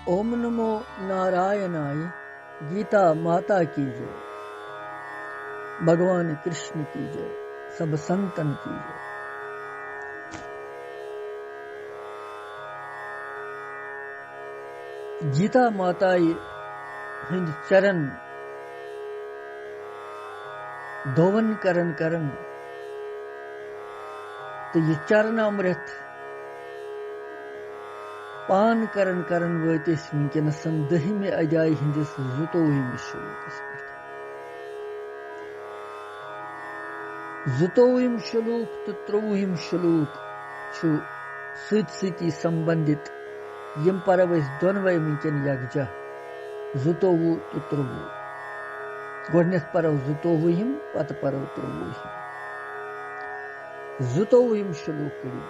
ओम नमो नारायणाय। गीता माता की जय, भगवान कृष्ण की जय, सब संतन की जय। गीता माता हंद चरण दोवन करन करन तो ये चरण अमृत पान करन करन वत वनकस 10वें अध्याय हंदिस 22वें श्लोकस पे। 22वें श्लोक तो 23वें श्लोक सती संबंधित यम परव दोनवे वनकन यकजा 22 तो 23 गोडनेथ परव 22 पत परव 23। 22वें श्लोक करू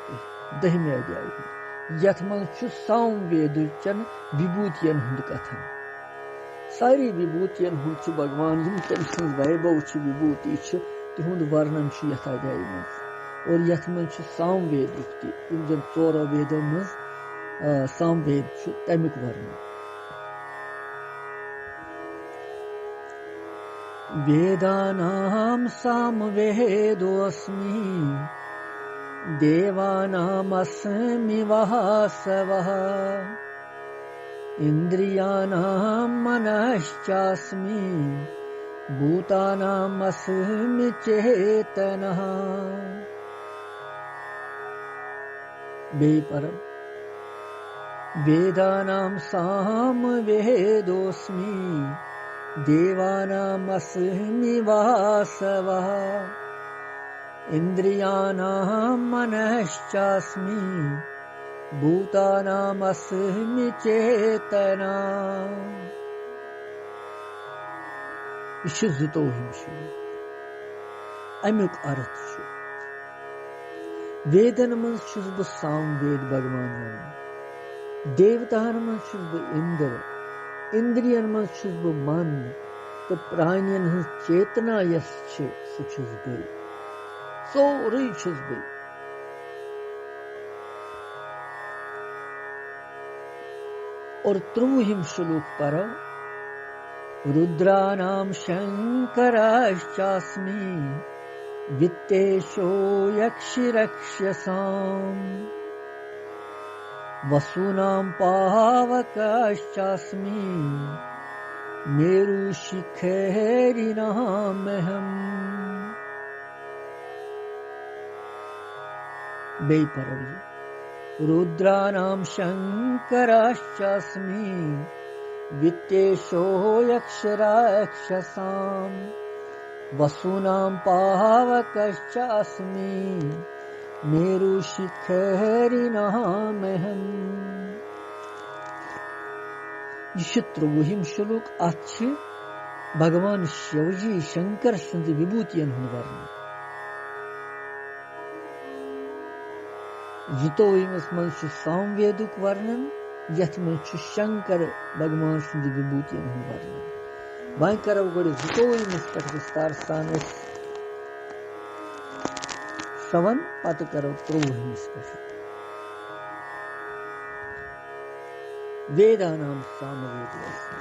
10वें अध्याय यथ मन सामवेद चन विभूतियन हुंद कथन। सारी विभूतियन हुंद भगवान यम तम सं वैभव विभूति तिहुंद वर्णन यथ अध्याय मज और यथ मन सामवेद यम जन 4 वेदों मज सामवेद तमिक वर्णन। वेदानां सामवेदोऽस्मि देवानामस्मि वासवः इन्द्रियाणां मनश्चास्मि भूतानामस्मि चेतनः। बेपरम वेदानां सामवेदोऽस्मि देवानामस्मि वासवः इन्द्रियाणां मनश्चास्मि भूतानामस्मि चेतना। यह 22वें श्लोक। अमुक अर्थ वेदन मज बह सामवेद भगवान वन, देवतान मज बह इंद्र, इंद्रियन मज बह मन तो प्राणियन हज चेतना यस बह सोरे बह। और 23वें श्लोक पर रुद्रानां शंकराश्चास्मि वित्तेशो यक्षरक्षसाम् वसूनां पावकाश्चास्मि मेरुशिखरिणामहम्। बेपरवी रुद्रानां शंकराश्चास्मि वित्तेशो यक्षराक्षसाम् वसूनां पावकश्चास्मि मेरुशिखरिणामहम्। यह 23वें श्लोक अथ भगवान शिवजी शंकर सन्द विभूतियन हुंद वर्णन। 22वें मज सामवेदुक वर्णन यथ मज शंकर भगवान सन्द विभूतियन हुंद वर्णन। वह करो गोड़ 22वें पे विस्तार सान सवन पत करो 23वें पे। वेदानां सामवेदोऽस्मि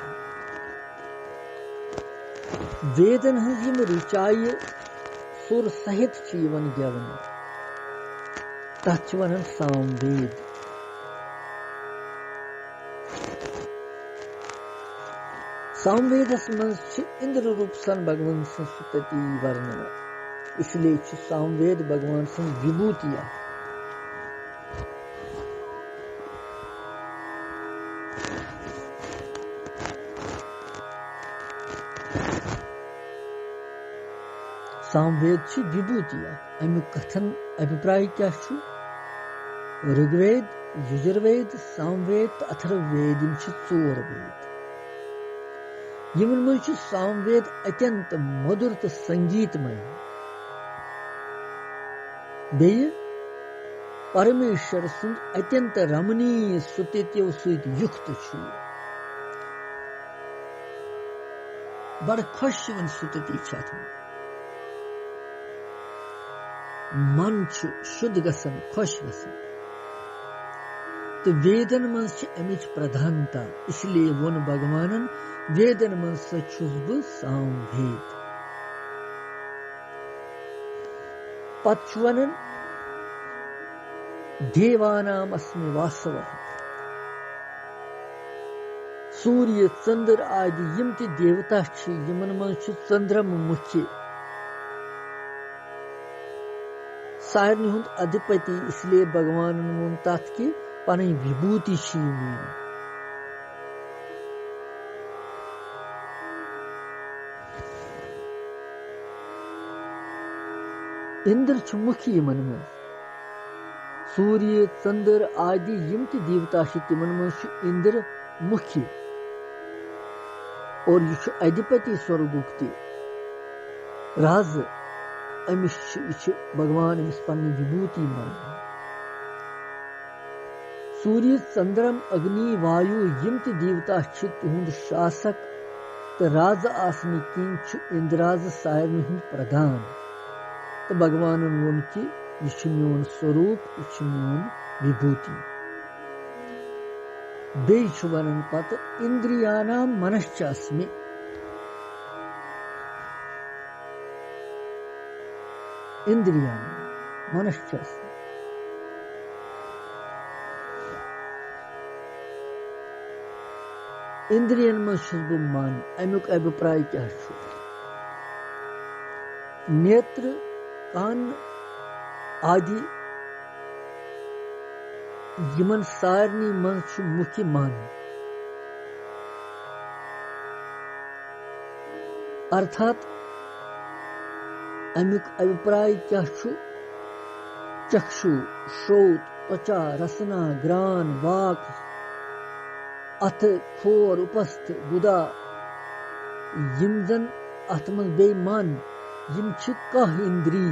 वेदन हज यम रुचाय सुर सहित यवन गेवन तथ वनान सामवेद। सामवेदस मज इंद्र रूप सन भगवान संस्तुति वर्णन, इसलिए सामवेद भगवान सन विभूतिया। सामवेद विभूतिया। अमुक कथन अभिप्राय क्या? ऋग्वेद, यजुर्वेद, सामवेद, अथर्ववेद 4 वेद। यमन मज सामवेद अत्यंत मधुर तो संगीतमय बे परमेश्वर सुंद अत्यंत रमणीय स्तुतियों सहित युक्त बड़ खुश स्तुति मन शुद्ध गसन खुश गसन तो वेदन मन अमिच प्रधानता इसलिए वोन भगवानन वेदन मन छुस बह सामवेद पत वनन देवानाम अस्मि वासव सूर्य चंद्र आदि यम ते देवता यमन मन चंद्रम मुख्य सारनी हुंद अधिपति इसलिए भगवान वोन तथ कि पन विभूति मीन इंद्र मुख्य यमन मन सूर्य चंद्र आदि यम ते देवता तिमन मन इंद्र मुख्य और यह अधिपति स्वर्गुक ते राज अमिश भगवान अमिस पन्नी विभूति मान सूर्य चंद्रम अग्नि वायु यम ते देवता तुंद शासक तो राज आसने किन इंद्राज सारन हुंद प्रधान तो भगवान वोन कि यह मोन स्वरूप यह मोन विभूति बेच वनन पत इंद्रियानाम मनश्चास्मि इंद्रियानाम मनश्चास्मि इंद्रियन मज मन अमुक अभिप्राय क्या नेत्र कान आदि यमन सारनी मन मुख्य मान अर्थात अमुक अभिप्राय क्या चक्षु श्रोत त्वचा रसना ग्रान वाक अथ खोर उपस्थ गुदा यम जन अथ मज बे मन यम कह इंद्री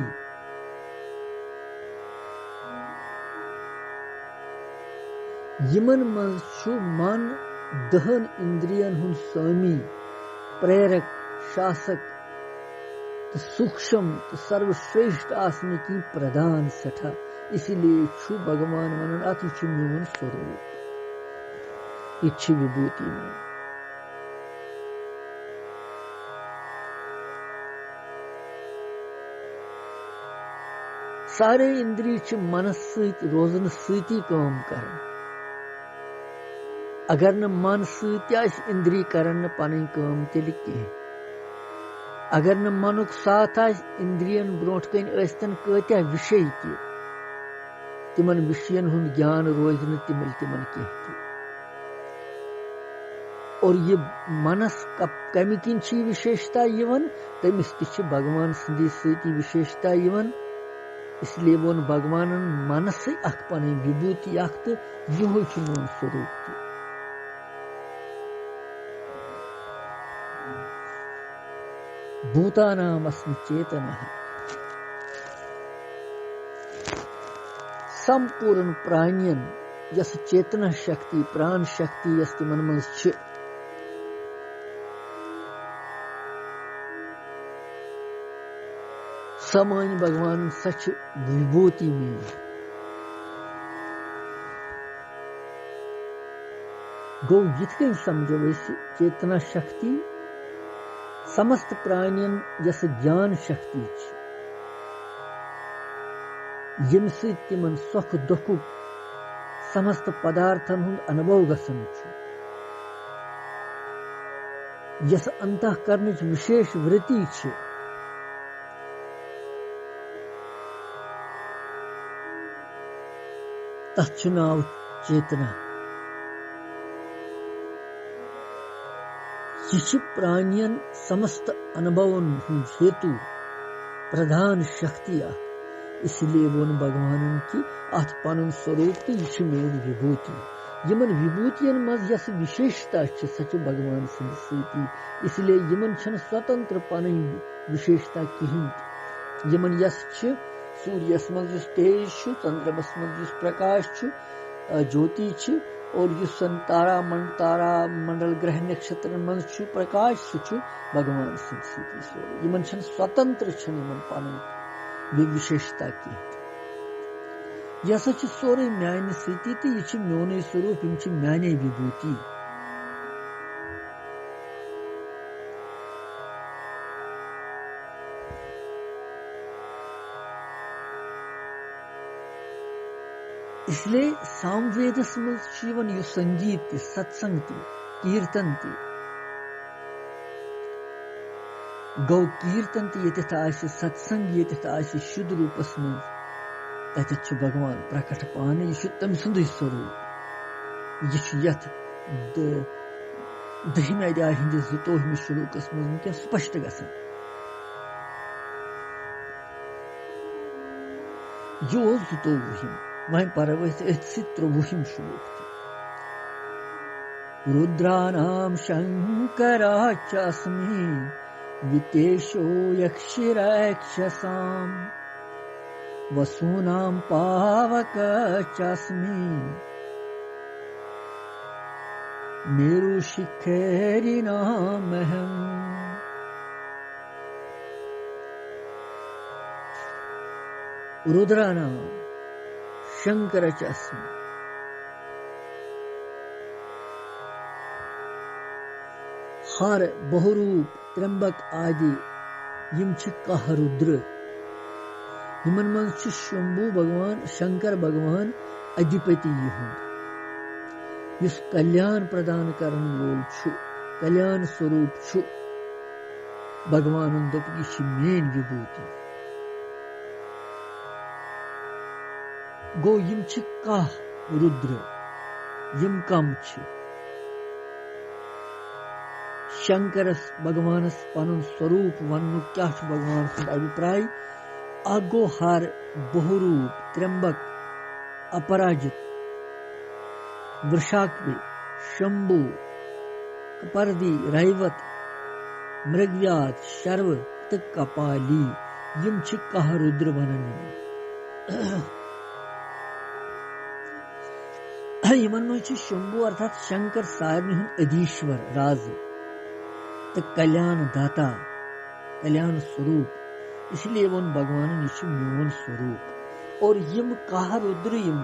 यमन मज मन दहन इंद्रियन हुन स्वामी प्रेरक शासक तो सूक्ष्म तो सर्वश्रेष्ठ आसने की प्रधान सठा इसलिए छु भगवान मनन अति मोन स्वरूप इच्छ विभूति में सारे इंद्रिय मनस रोजन सती काम कर अगर न मन सत्य इंद्री करन पन काम तेल कह अगर न मनुक साथ इंद्रियन ब्रोट कन अस्तन कत्या विषय तिमन विषयन हुंद ज्ञान रोज न तिमन कह और ये मनस कमी किन विशेषता यवन तमिस ति भगवान सदी सती विशेषता यवन इसलिए वोन भगवान मनस अख पन विभूति अख तो यह मोन स्वरूप भूतानाम अस्मि चेतनः संपूर्ण प्राणियन यस चेतना शक्ति प्राण शक्ति यस तिमन मज समान भगवान सच विभूति में गो जितकन समझो वैसे चेतना शक्ति समस्त प्राणियन यस ज्ञान शक्ति यम तिमन सुख दुख समस्त पदार्थन हुंद अनुभव गसन यस अंतःकरण विशेष वृत्ति तथ नाव चेतना यह प्राणियन समस्त अनुभवन हेतु प्रधान शक्ति इसलिए वोन भगवान की अथ पन स्वरूप तो यह मेन विभूति यमन विभूतियन मज यस विशेषता सच भगवान सती इसलिए यमन स्वतंत्र पन विशेषता कहीं यमन यस सूर्यस मज तेज चंद्रमस मज प्रकाश ज्योति और तारा मंडल ग्रह नक्षत्र मन प्रकाश सह भगवान सती यमन स्वतंत्र यमन पन विशेषता की यह हसा सोरे म्याने सती तो यह मोन स्वरूप यम म्याने विभूति इसलिए सामवेदस मज संगीत सत्संग कीर्तन गौ कीर्तन सत्संग ये शुद्ध रूपस मज तथ भगवान प्रकट पान यह तम सुंद स्वरूप यह दहिम अध्याय हंदिस 12वें श्लोकस मज स्पष्ट गसान यह 12वें वह पर 23वें श्लोक रुद्राणाम शंकराचास्मि वितेशो यक्षिराक्षसाम वसूनाम पावकाचास्मि मेरुशिखरिणामहम् रुद्राणाम शंकराचास्मि हर बहुरूप त्र्यंबक आदि यम कह रुद्र यमन मन शंभु भगवान शंकर भगवान अधिपति युस कल्याण प्रदान करन वोल कल्याण स्वरूप भगवान दोप यह मेन विभूति गो यम कह रुद्र यम कम शंकरस भगवानस पन स्वरूप वन क्या भगवान सद अभिप्राय अगो हर बहुरूप त्र्यंबक अपराजित वृषाक्रि शंभु कपर्दी रैवत मृगव्याध शर्व कपाली यम कह रुद्र वनन यमन मज शंभु अर्थात शंकर सारनी अधीश्वर राज तो कल्याण दाता कल्याण स्वरूप इसलिए वन भगवान यह मोन स्वरूप और यम कह रुद्र यम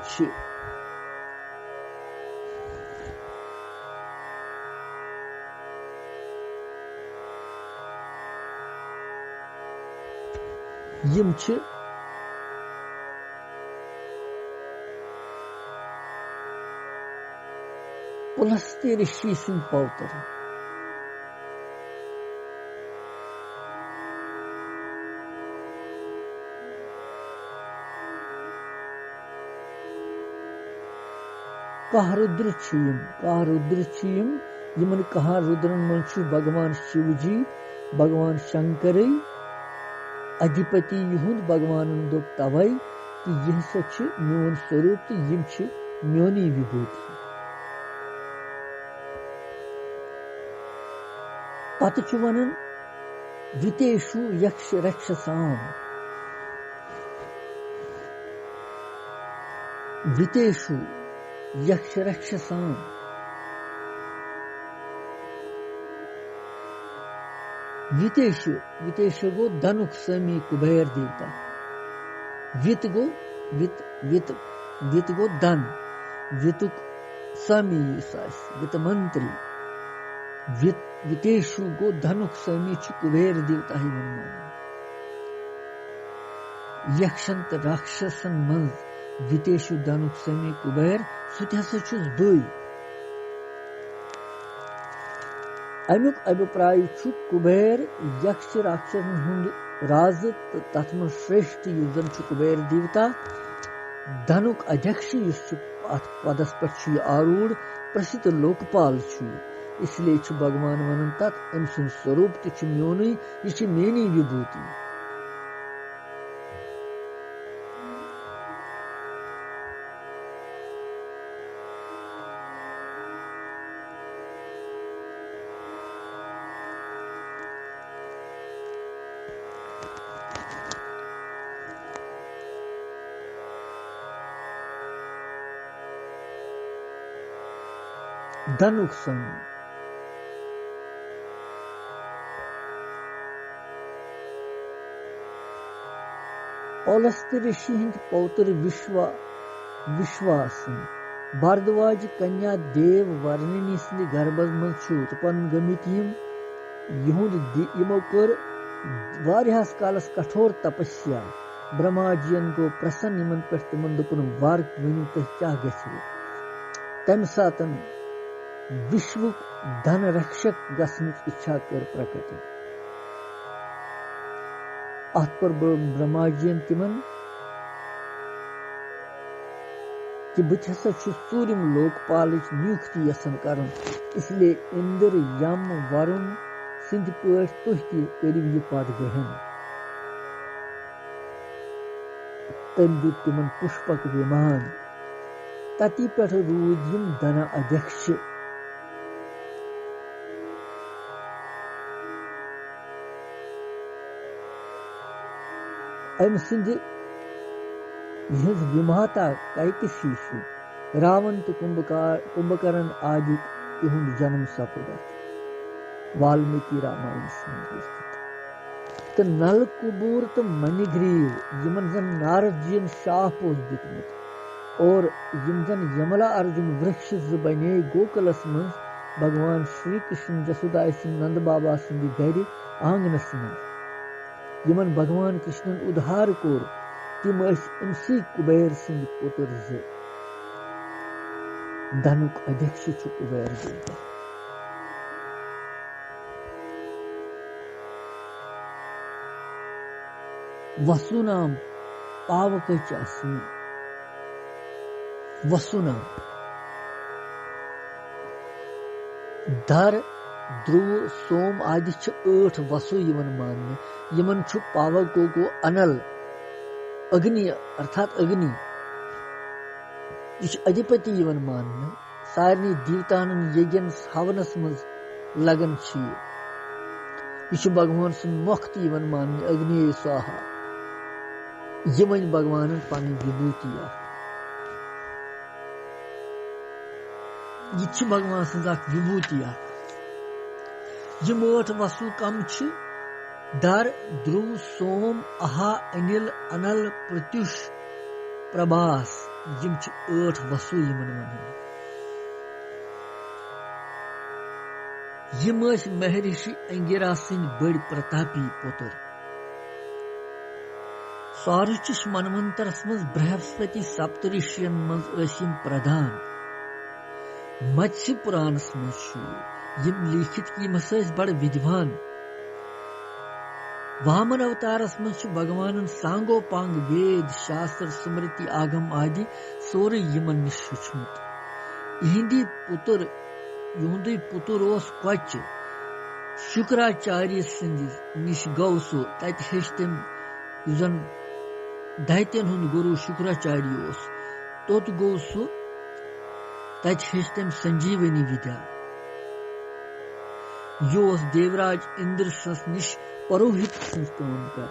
पुलस्त्य ऋषि सिंह पौत्र कह रुद्र यमन कह रुद्रन मन भगवान शिव जी भगवान शंकर अधिपति युहुंद भगवान दोप तवै कि यह सा मोन स्वरूप तो यम मोनी विभूति पत वनन वितेषु यक्ष रक्षसाम वितेषु यक्ष रक्षसाम वितेषु गो धनुक समी कुबेर देवता वित गो धन वितुक समी वित मंत्री वितेषु गो धनुक समी कुबेर देवता ही मन यक्षंत राक्षसन मंज वितेषु धनुक समी कुबेर सह बई अमुक अभिप्राय कुबेर यक्ष राक्षसन हुंद राज तथ मन श्रेष्ठ युजन कुबेर देवता धनुक अध्यक्ष पदस पे आरूढ़ प्रसिद्ध लोकपाल इसलिए भगवान वन तथ अम सुंद स्वरूप तो मोन यह मेनी विभूति धनुक समी पौलस्त्य ऋषि हिंद पौत्र विश्व विश्वास भारद्वाज कन्या देव वर्णिनी सिंद गर्भस मज उत्पन्न गमित यमो कर वारियास कालस कठोर तपस्या ब्रह्मा जीन गो प्रसन्न यमन पे तिमन दुपन वार वनु तुह क्या गो तम सातन विश्व धन रक्षक गसन इच्छा कर प्रकट अत पर ब्रह्मा जीन तिमन कि बसा सूर्यम लोकपाल नियुक्ति यसन कर इसलिए इंद्र यम वरुण सिंध पे तुह तु यह पद गहन तम दुत तिमन पुष्पक विमान तति पे रूद यम धन अध्यक्ष अम सिंध यह विमाता कैकसी रावण तो कुंभकर्ण आदि इहुंद जन्म सपुदत वाल्मीकि रामायण तो नल कुबूर तो मणिग्रीव यमन जन नारद जी शाप दितमुत और यम जन यमला अर्जुन वृक्ष बने गोकुलस मज भगवान श्री कृष्ण जसोदा सिंह नंद बाबा सिंध गर आंगनस मज यमन भगवान कृष्णन उद्धार कोर तिम अमसी कुबेर सिंह पुत्र धनुक अध्यक्ष कुबेर देवता वसुनाम पावक अस्मि वसुना धर ध्रुव सोम आदि 8 वसु यमन मानने यमन पावक गो अनल अग्नि अर्थात अग्नि यह अधिपति यवन मानने सारनी देवतान यज्ञन हवनस मज लगन यह भगवान सुन मोख्त यवन मानने अग्नि स्वाहा यमन भगवान पन विभूति यह भगवान सज विभूति यम 8 वसु कम दर ध्रुव सोम अहा अनिल अनल प्रत्युष प्रभास यम 8 वसु यमन वन यम महर्षि अंगिरा सिंह बड़ प्रतापी पुत्र सारुचिश मनवंतरस मज बृहस्पति सप्तऋषियन मज प्रधान मत्स्य पुराणस मज यम लिखित कि यम बड़ विद्वान वामन अवतारस मज भगवान सांगोपांग वेद शास्त्र स्मृति आगम आदि सोरे यमन निश हेचमुत इहुंदी पुत्र क्वच शुक्राचार्य निश गौ सो तत हेच तम जन दैत्यन हुंद गुरु शुक्राचार्य तोत गो सो तत हेच तम संजीवनी विद्या योस देवराज इंद्र सस निश परोहित काम कर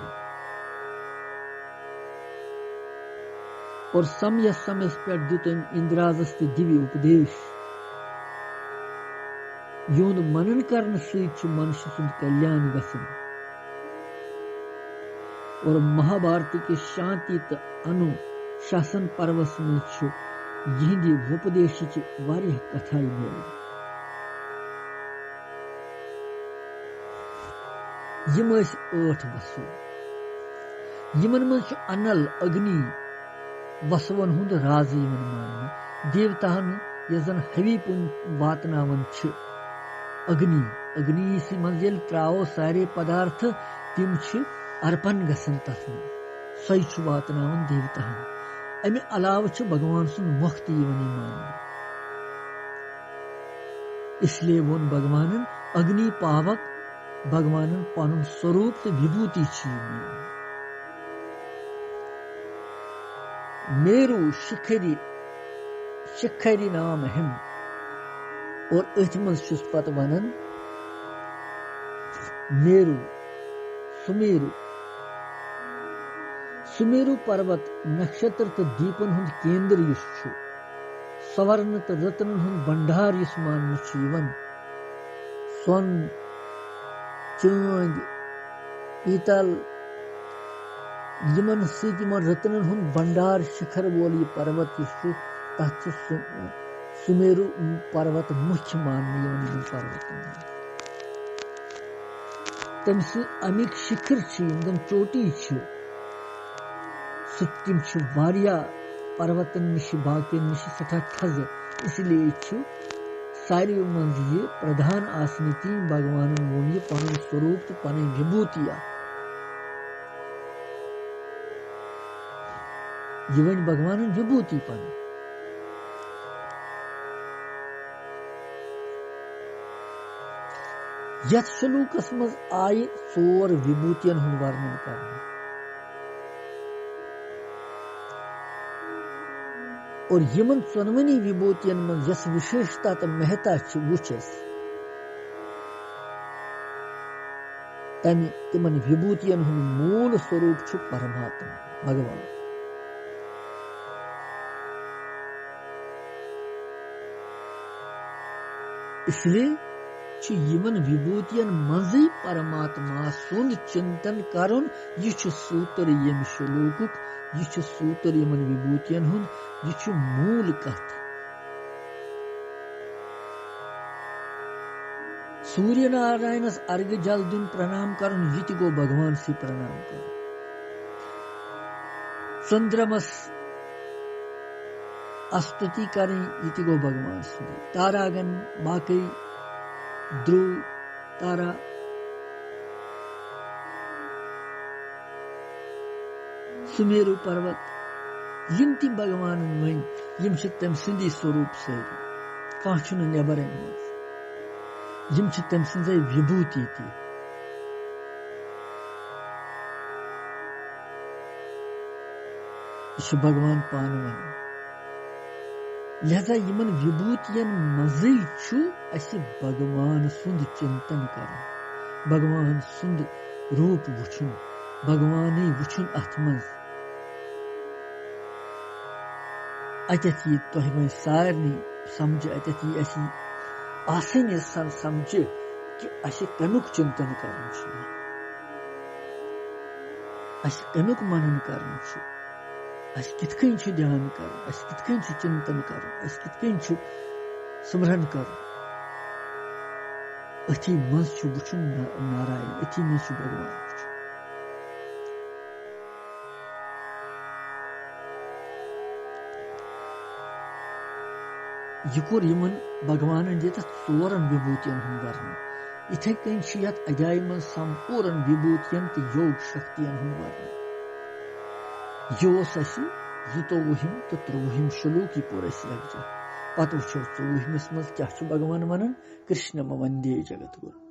और समय समय पे दुत इंद्राजस दिव्य उपदेश यून मनन कर मनुष्य सुंद कल्याण गसन और महाभारत के शांति तो अनुशासन पर्वस में यहंदी उपदेश वारिया कथा मिल यम 8 वसु यमन मज अनल अग्नि वसवन हुंद राज यमन मान देवतान यजन हवी पुन वातनावन अग्नि अग्नि सी मज ये त्रावो सारे पदार्थ तिम अर्पण गसन तथ सही वातनावन देवतान अमे अलाव भगवान सुन मुख्त यवन मान इसलिए वोन भगवान अग्नि पावक भगवान पन स्वरूप तो विभूति मेरु शिखरी शिखरी नाम हिम और अथमस पत वनन मेरु सुमेरु सुमेरु पर्वत नक्षत्र तो दीपन हुंद केंद्र युस स्वर्ण तो रत्न हुंद भंडार युस मान स्वर्ण चांद पीतल यमन सत रत्नन हुन भंडार शिखर वोल यह पर्वत तथ सुमेरु पर्वत मुख्य मानने पर्वत तम अमिक शिखर यम चोटी तम पर्वतन नश बाकियन नश सठा थज इसलिए सारे मज यह प्रधान आसने की भगवान वोन यह पन स्वरूप तो पन विभूतिया यह वन भगवान विभूति पन यथ श्लोकस मज आय 4 विभूतियन हुंद वर्णन करने और यमन चोनवनी विभूतियन मज यस विशेषता तो महता वुचस तिमन विभूतियन हुंद मूल स्वरूप परमात्मा भगवान इसलिए यमन विभूतियन मज परमात्मा सुंद चिंतन करुन यह सूत्र यम श्लोकुक यह सूत्र यमन विभूतियन हुंद यह मूल कथ सूर्य नारायणस अर्घ जल दिन प्रणाम करुन यह गो भगवान से प्रणाम कर चंद्रमस स्तुति करें यह गो भगवान से तारागन बाकी ध्रुव तारा सुमेरु पर्वत यम ति भगवान वन यम तम सिंदी स्वरूप सारी कह नबर यम तम सिंज विभूति तह भगवान पान वन लिहाजा यमन विभूतियन मज़े भगवान सुंद चिंतन कर भगवान सुंद रूप वुचुन भगवान वुचुन अथ मज अतथ यह तुह वो सारे समझ अतथ यह आसानी सान समझ कि अस कमुक चिंतन कर कमुक मनन कर कित ध्यान कर कित चिंतन कर कित स्मरण कर अथी मज वुचुन नारायण अथी मज भगवान यह कोर यमन भगवान दित 4 विभूतियन हुंद वर्णन इथे कन अध्याय मज संपूर्ण विभूतियन तो योग शक्तियन हुंद वर्णन यह 22 तो 23 श्लोक पूर यकजा पत वो 24 मज क्या भगवान वन कृष्ण वंदे जगत गुरु।